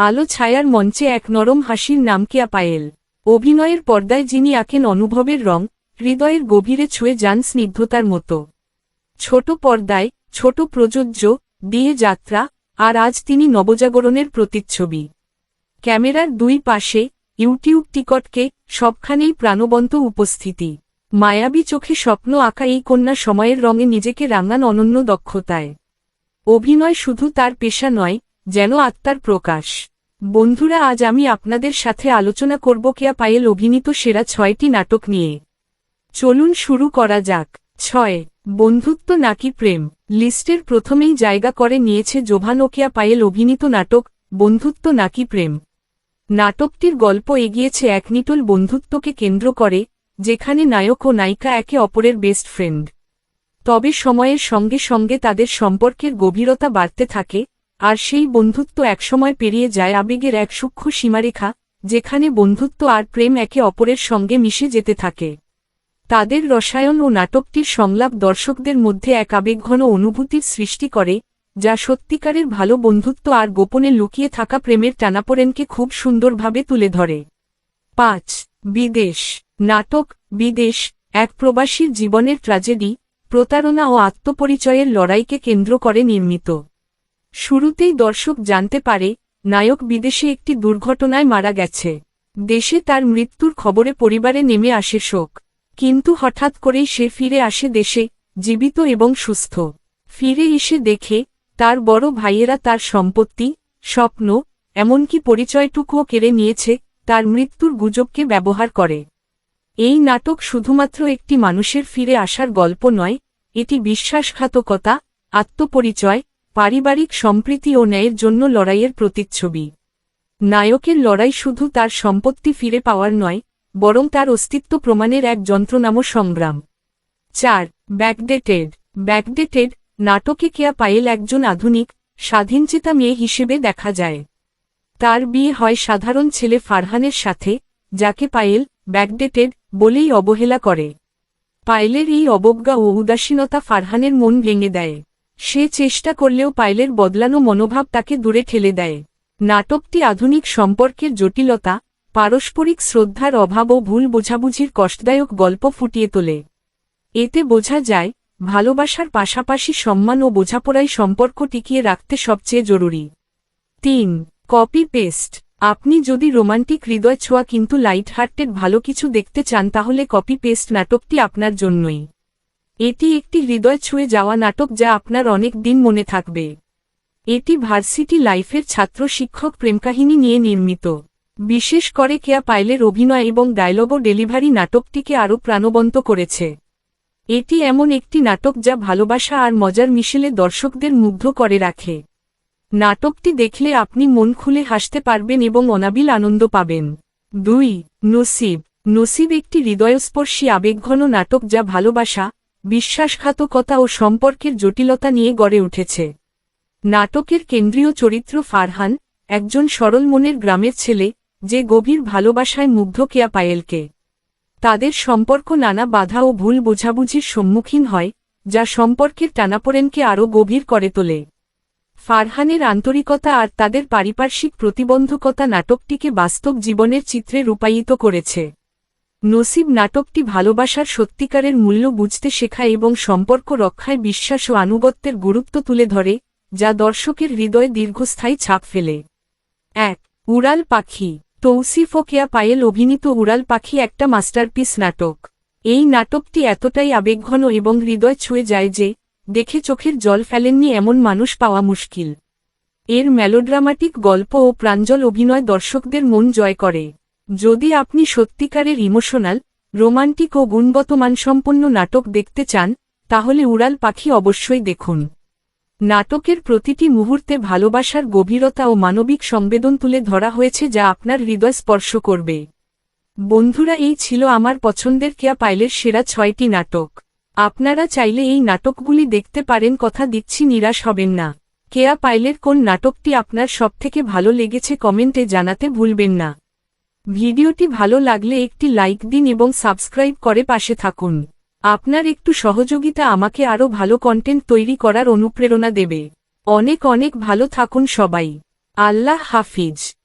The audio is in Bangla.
আলো ছায়ার মঞ্চে এক নরম হাসির নাম কেয়া পায়েল। অভিনয়ের পর্দায় যিনি আঁকেন অনুভবের রং, হৃদয়ের গভীরে ছুঁয়ে যান স্নিগ্ধতার মতো। ছোট পর্দায়, ছোট প্রযোজ্য, দিয়ে যাত্রা, আর আজ তিনি নবজাগরণের প্রতিচ্ছবি। ক্যামেরার দুই পাশে, ইউটিউব টিকটকে, সবখানেই প্রাণবন্ত উপস্থিতি। মায়াবী চোখে স্বপ্ন আঁকা এই কন্যা সময়ের রঙে নিজেকে রাঙান অনন্য দক্ষতায়। অভিনয় শুধু তার পেশা নয়, যেন আত্মার প্রকাশ। বন্ধুরা, আজ আমি আপনাদের সাথে আলোচনা করব কেয়া পায়েল অভিনীত সেরা 6টি নাটক নিয়ে। চলুন শুরু করা যাক। 6. বন্ধুত্ব নাকি প্রেম। লিস্টের প্রথমেই জায়গা করে নিয়েছে জোভান ও কেয়া পায়েল অভিনীত নাটক বন্ধুত্ব নাকি প্রেম। নাটকটির গল্প এগিয়েছে এক নিটল বন্ধুত্বকে কেন্দ্র করে, যেখানে নায়ক ও নায়িকা একে অপরের বেস্ট ফ্রেন্ড। তবে সময়ের সঙ্গে সঙ্গে তাদের সম্পর্কের গভীরতা বাড়তে থাকে, আর সেই বন্ধুত্ব একসময় পেরিয়ে যায় আবেগের এক সূক্ষ্ম সীমারেখা, যেখানে বন্ধুত্ব আর প্রেম একে অপরের সঙ্গে মিশে যেতে থাকে। তাদের রসায়ন ও নাটকটির সংলাপ দর্শকদের মধ্যে এক আবেগঘন অনুভূতির সৃষ্টি করে, যা সত্যিকারের ভালো বন্ধুত্ব আর গোপনে লুকিয়ে থাকা প্রেমের টানাপোড়েনকে খুব সুন্দরভাবে তুলে ধরে। 5. বিদেশ। নাটক বিদেশ, এক প্রবাসীর জীবনের ট্র্যাজেডি, প্রতারণা ও আত্মপরিচয়ের লড়াইকে কেন্দ্র করে নির্মিত। শুরুতেই দর্শক জানতে পারে, নায়ক বিদেশে একটি দুর্ঘটনায় মারা গেছে। দেশে তার মৃত্যুর খবরে পরিবারে নেমে আসে শোক। কিন্তু হঠাৎ করেই সে ফিরে আসে দেশে, জীবিত এবং সুস্থ। ফিরে এসে দেখে, তার বড় ভাইয়েরা তার সম্পত্তি, স্বপ্ন, এমনকি পরিচয়টুকুও কেড়ে নিয়েছে, তার মৃত্যুর গুজবকে ব্যবহার করে। এই নাটক শুধুমাত্র একটি মানুষের ফিরে আসার গল্প নয়, এটি বিশ্বাসঘাতকতা, আত্মপরিচয়, পারিবারিক সম্প্রীতি ও ন্যায়ের জন্য লড়াইয়ের প্রতিচ্ছবি। নায়কের লড়াই শুধু তার সম্পত্তি ফিরে পাওয়ার নয়, বরং তার অস্তিত্ব প্রমাণের এক যন্ত্রণাময় সংগ্রাম। 4. ব্যাকডেটেড। ব্যাকডেটেড নাটকে কেয়া পায়েল একজন আধুনিক, স্বাধীনচেতা মেয়ে হিসেবে দেখা যায়। তার বিয়ে হয় সাধারণ ছেলে ফারহানের সাথে, যাকে পায়েল ব্যাকডেটেড বলেই অবহেলা করে। পায়েলের এই অবজ্ঞা ও উদাসীনতা ফারহানের মন ভেঙে দেয়। সে চেষ্টা করলেও পায়েলের বদলানো মনোভাব তাকে দূরে ঠেলে দেয়। নাটকটি আধুনিক সম্পর্কের জটিলতা, পারস্পরিক শ্রদ্ধার অভাব ও ভুল বোঝাবুঝির কষ্টদায়ক গল্প ফুটিয়ে তোলে। এতে বোঝা যায়, ভালোবাসার পাশাপাশি সম্মান ও বোঝাপড়াই সম্পর্ক টিকিয়ে রাখতে সবচেয়ে জরুরি। 3. Copy paste. আপনি যদি রোমান্টিক হৃদয় ছোঁয়া কিন্তু লাইট হার্টেড ভালো কিছু দেখতে চান তাহলে কপি পেস্ট নাটকটি আপনার জন্যই। এটি একটি হৃদয় ছুঁয়ে যাওয়া নাটক যা আপনার অনেক দিন মনে থাকবে। এটি ভার্সিটি লাইফের ছাত্র শিক্ষক প্রেমকাহিনী নিয়ে নির্মিত। বিশেষ করে কেয়া পায়েলের অভিনয় এবং ডায়লগ ও ডেলিভারি নাটকটিকে আরও প্রাণবন্ত করেছে। এটি এমন একটি নাটক যা ভালোবাসা আর মজার মিশেলে দর্শকদের মুগ্ধ করে রাখে। নাটকটি দেখলে আপনি মন খুলে হাসতে পারবেন এবং অনাবিল আনন্দ পাবেন। 2. নসিব। নসিব একটি হৃদয়স্পর্শী আবেগঘন নাটক যা ভালোবাসা, বিশ্বাসঘাতকতা ও সম্পর্কের জটিলতা নিয়ে গড়ে উঠেছে। নাটকের কেন্দ্রীয় চরিত্র ফারহান, একজন সরল মনের গ্রামের ছেলে, যে গভীর ভালোবাসায় মুগ্ধ কেয়া পায়েলকে। তাদের সম্পর্ক নানা বাধা ও ভুল বোঝাবুঝির সম্মুখীন হয়, যা সম্পর্কের টানাপোড়েনকে আরও গভীর করে তোলে। ফারহানের আন্তরিকতা আর তাদের পারিপার্শ্বিক প্রতিবন্ধকতা নাটকটিকে বাস্তব জীবনের চিত্রে রূপায়িত করেছে। নসিব নাটকটি ভালোবাসার সত্যিকারের মূল্য বুঝতে শেখায় এবং সম্পর্ক রক্ষায় বিশ্বাস ও আনুগত্যের গুরুত্ব তুলে ধরে, যা দর্শকের হৃদয়ে দীর্ঘস্থায়ী ছাপ ফেলে। 1. উড়াল পাখি। তৌসিফ ও কেয়া পায়েল অভিনীত উড়াল পাখি একটা মাস্টারপিস নাটক। এই নাটকটি এতটাই আবেগঘন এবং হৃদয় ছুঁয়ে যায় যে, দেখে চোখের জল ফেলেননি এমন মানুষ পাওয়া মুশকিল। এর মেলোড্রামাটিক গল্প ও প্রাঞ্জল অভিনয় দর্শকদের মন জয় করে। যদি আপনি সত্যিকারের ইমোশনাল, রোমান্টিক ও গুণগত মানসম্পন্ন নাটক দেখতে চান, তাহলে উড়াল পাখি অবশ্যই দেখুন। নাটকের প্রতিটি মুহূর্তে ভালোবাসার গভীরতা ও মানবিক সংবেদন তুলে ধরা হয়েছে যা আপনার হৃদয় স্পর্শ করবে। বন্ধুরা, এই ছিল আমার পছন্দের কেয়া পায়েলের সেরা 6টি নাটক। আপনারা চাইলে এই নাটকগুলি দেখতে পারেন, কথা দিচ্ছি নিরাশ হবেন না। কেয়া পায়েলের কোন নাটকটি আপনার সবথেকে ভালো লেগেছে কমেন্টে জানাতে ভুলবেন না। ভিডিওটি ভালো লাগলে একটি লাইক দিন এবং সাবস্ক্রাইব করে পাশে থাকুন। আপনার একটু সহযোগিতা আমাকে আরও ভালো কন্টেন্ট তৈরি করার অনুপ্রেরণা দেবে। অনেক অনেক ভালো থাকুন সবাই। আল্লাহ হাফিজ।